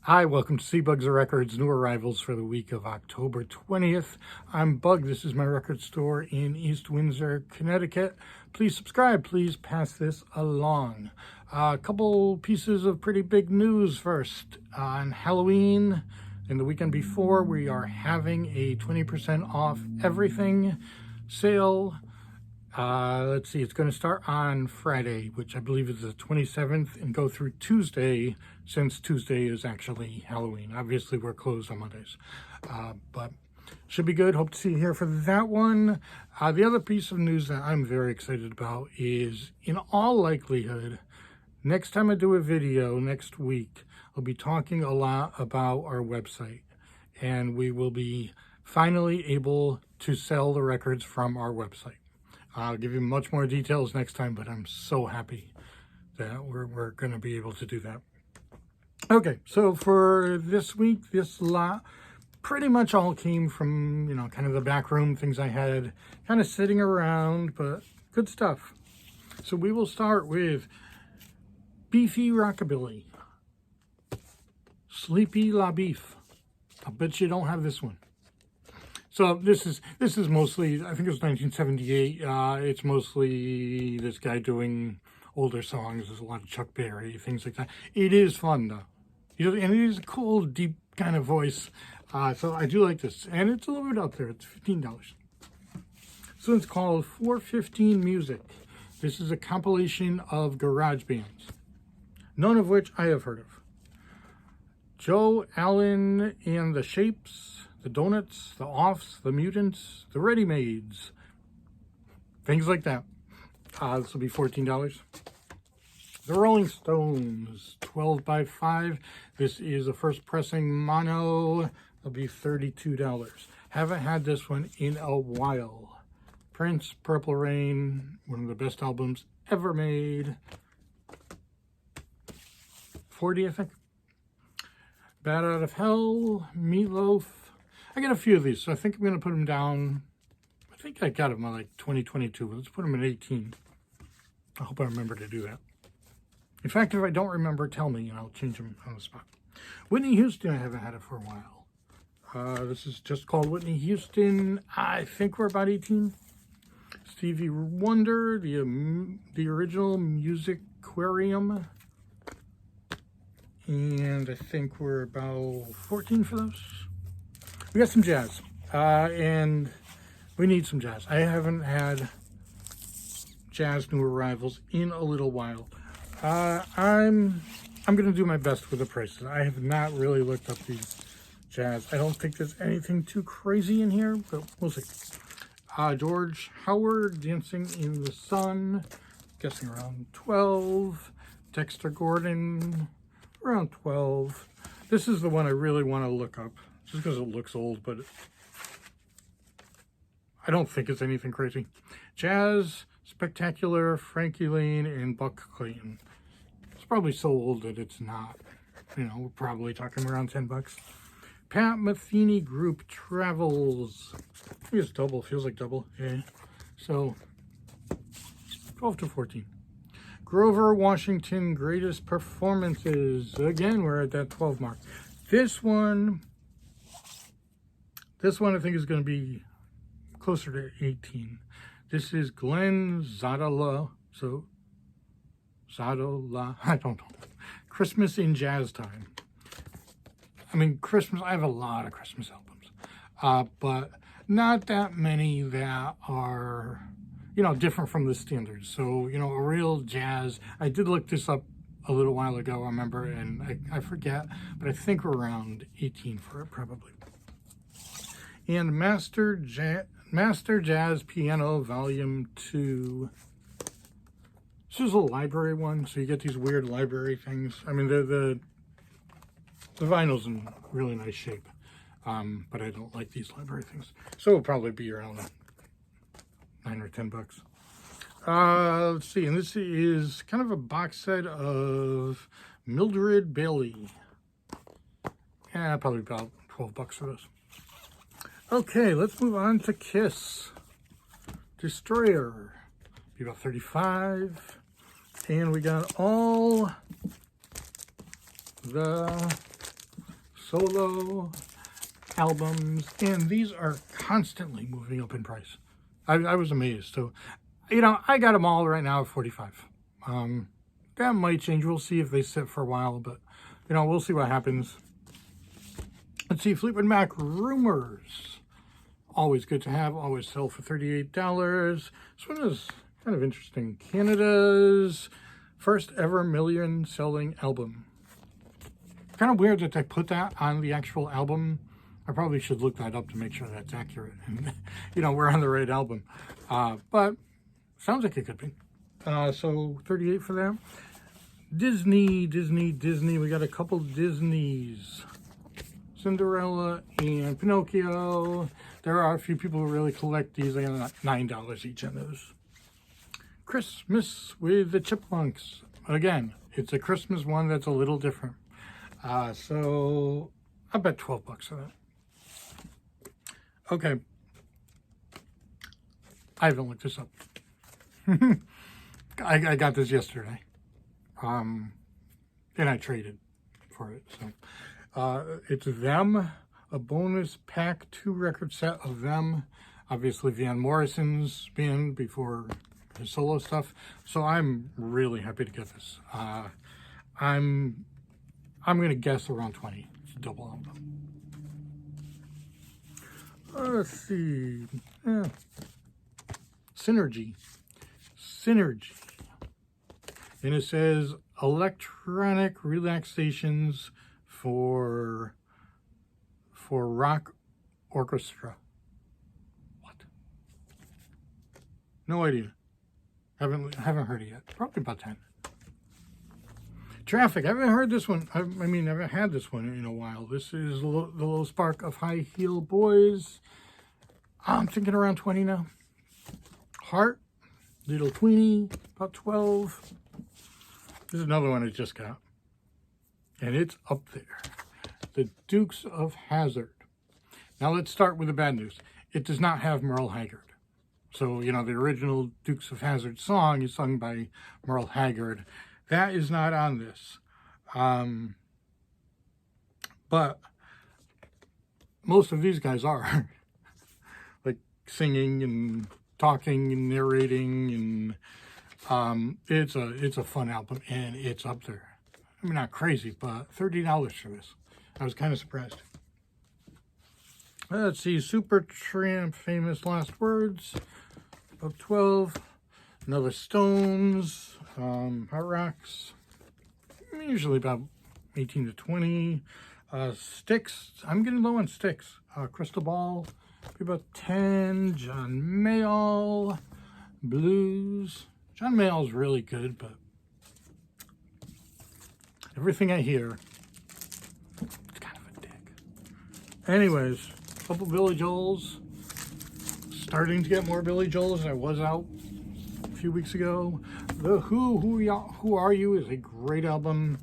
Hi, welcome to CBug's Records, new arrivals for the week of October 20th. I'm Bug. This is my record store in East Windsor, Connecticut. Please subscribe. Please pass this along. A couple pieces of pretty big news first. On Halloween and the weekend before, we are having a 20% off everything sale. Let's see, it's going to start on Friday, which I believe is the 27th, and go through Tuesday, since Tuesday is actually Halloween. Obviously, we're closed on Mondays, but should be good. Hope to see you here for that one. The other piece of news that I'm very excited about is, in all likelihood, next time I do a video next week, I'll be talking a lot about our website, and we will be finally able to sell the records from our website. I'll give you much more details next time, but I'm so happy that we're going to be able to do that. Okay, so for this week, this lot pretty much all came from, kind of the back room, things I had kind of sitting around, but good stuff. So we will start with Beefy Rockabilly, Sleepy La Beef. I bet you don't have this one. So this is mostly, I think it was 1978. It's mostly this guy doing older songs. There's a lot of Chuck Berry, things like that. It is fun though, and it is a cool, deep kind of voice. So I do like this, and it's a little bit out there. It's $15. So it's called 415 Music. This is a compilation of garage bands, none of which I have heard of. Joe Allen and the Shapes, the Donuts, the Offs, the Mutants, the Ready-Mades, things like that. This will be $14. The Rolling Stones, 12x5. This is a first pressing mono. It'll be $32. Haven't had this one in a while. Prince, Purple Rain, one of the best albums ever made. $40, I think. Bad Out of Hell, Meatloaf. I got a few of these, so I think I'm going to put them down. I think I got them on like 2022. Let's put them at 18. I hope I remember to do that. In fact, if I don't remember, tell me, and I'll change them on the spot. Whitney Houston, I haven't had it for a while. This is just called Whitney Houston. I think we're about 18. Stevie Wonder, the original Music Aquarium. And I think we're about 14 for those. We got some jazz, and we need some jazz. I haven't had jazz new arrivals in a little while. I'm going to do my best with the prices. I have not really looked up these jazz. I don't think there's anything too crazy in here, but we'll see. George Howard, Dancing in the Sun, guessing around 12. Dexter Gordon, around 12. This is the one I really want to look up, just because it looks old, but I don't think it's anything crazy. Jazz Spectacular, Frankie Lane, and Buck Clayton. It's probably so old that it's not. We're probably talking around $10. Pat Metheny Group Travels. I think it's double, feels like double. Yeah. So 12 to 14. Grover Washington Greatest Performances. Again, we're at that 12 mark. This one I think is going to be closer to 18. This is Glenn Zadala. So, Zadala, I don't know. Christmas in Jazz Time. I mean, Christmas, I have a lot of Christmas albums, but not that many that are, different from the standards. So, a real jazz. I did look this up a little while ago, I remember, and I forget, but I think we're around 18 for it, probably. And Master Jazz Piano Volume 2. This is a library one, so you get these weird library things. I mean, the vinyl's in really nice shape, but I don't like these library things. So it'll probably be around $9 or $10. Let's see, and this is kind of a box set of Mildred Bailey. Yeah, probably about $12 for those. Okay, let's move on to Kiss. Destroyer, be about 35. And we got all the solo albums, and these are constantly moving up in price. I was amazed. So, you know, I got them all right now at $45. That might change. We'll see if they sit for a while, but, you know, we'll see what happens. Let's see, Fleetwood Mac Rumors. Always good to have, always sell for $38. This one is kind of interesting. Canada's first ever million selling album. Kind of weird that they put that on the actual album. I probably should look that up to make sure that's accurate. And, you know, we're on the right album. But sounds like it could be. So $38 for that. Disney. We got a couple Disneys. Cinderella and Pinocchio. There are a few people who really collect these. They got $9 each on those. Christmas with the Chipmunks. Again, it's a Christmas one that's a little different. So I bet $12 for that. Okay. I haven't looked this up. I got this yesterday. And I traded for it. So it's Them, a bonus pack 2 record set of Them. Obviously Van Morrison's band before his solo stuff. So I'm really happy to get this. I'm going to guess around 20. It's a double album. Let's see. Yeah. Synergy. And it says electronic relaxations for rock orchestra. What? No idea. Haven't heard it yet. Probably about 10. Traffic. I haven't heard this one. I mean, I haven't had this one in a while. This is the Low Spark of High Heel Boys. I'm thinking around 20 now. Heart, Little Tweenie, about 12. This is another one I just got. And it's up there. The Dukes of Hazzard. Now let's start with the bad news. It does not have Merle Haggard. So, you know, the original Dukes of Hazzard song is sung by Merle Haggard. That is not on this. But most of these guys are. Like singing and talking and narrating, and it's a fun album, and it's up there. I mean, not crazy, but $30 for this. I was kind of surprised. Let's see, Supertramp, Famous Last Words, about 12. Another Stones, Hot Rocks, usually about 18 to 20. Styx, I'm getting low on Styx. Crystal Ball, about 10. John Mayall, Blues. John Mayall's really good, but everything I hear, it's kind of a dick. Anyways, a couple Billy Joels. Starting to get more Billy Joels. I was out a few weeks ago. The Who Are You is a great album.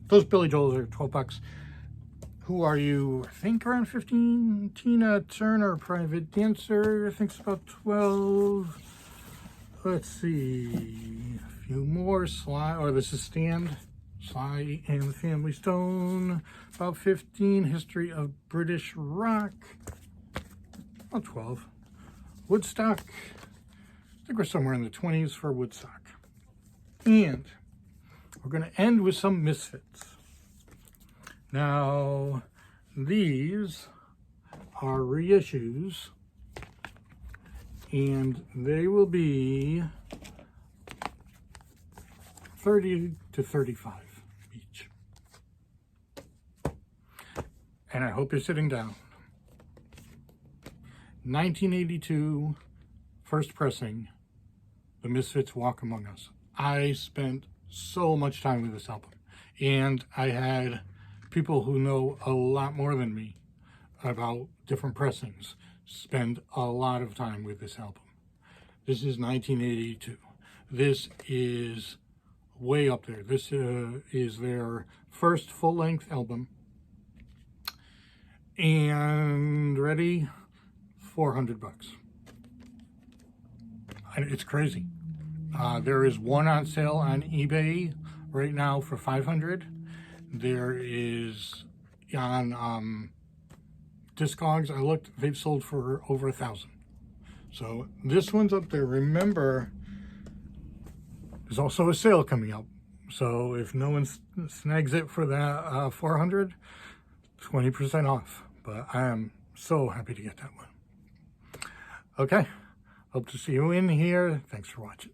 Those Billy Joels are $12. Who Are You, I think around 15. Tina Turner, Private Dancer, I think it's about 12. Let's see, a few more. Sly, or this is Stand. Sly and the Family Stone, about 15. History of British Rock, about 12. Woodstock, I think we're somewhere in the 20s for Woodstock. And we're going to end with some Misfits. Now, these are reissues, and they will be $30 to $35 each. And I hope you're sitting down. 1982, first pressing, The Misfits Walk Among Us. I spent so much time with this album, and I had people who know a lot more than me about different pressings spend a lot of time with this album. This is 1982. This is way up there. This is their first full-length album. And ready? $400. And it's crazy. There is one on sale on eBay right now for $500. There is on Discogs. I looked, they've sold for over 1,000. So this one's up there. Remember, there's also a sale coming up. So if no one snags it for that 400, 20% off. But I am so happy to get that one. Okay, hope to see you in here. Thanks for watching.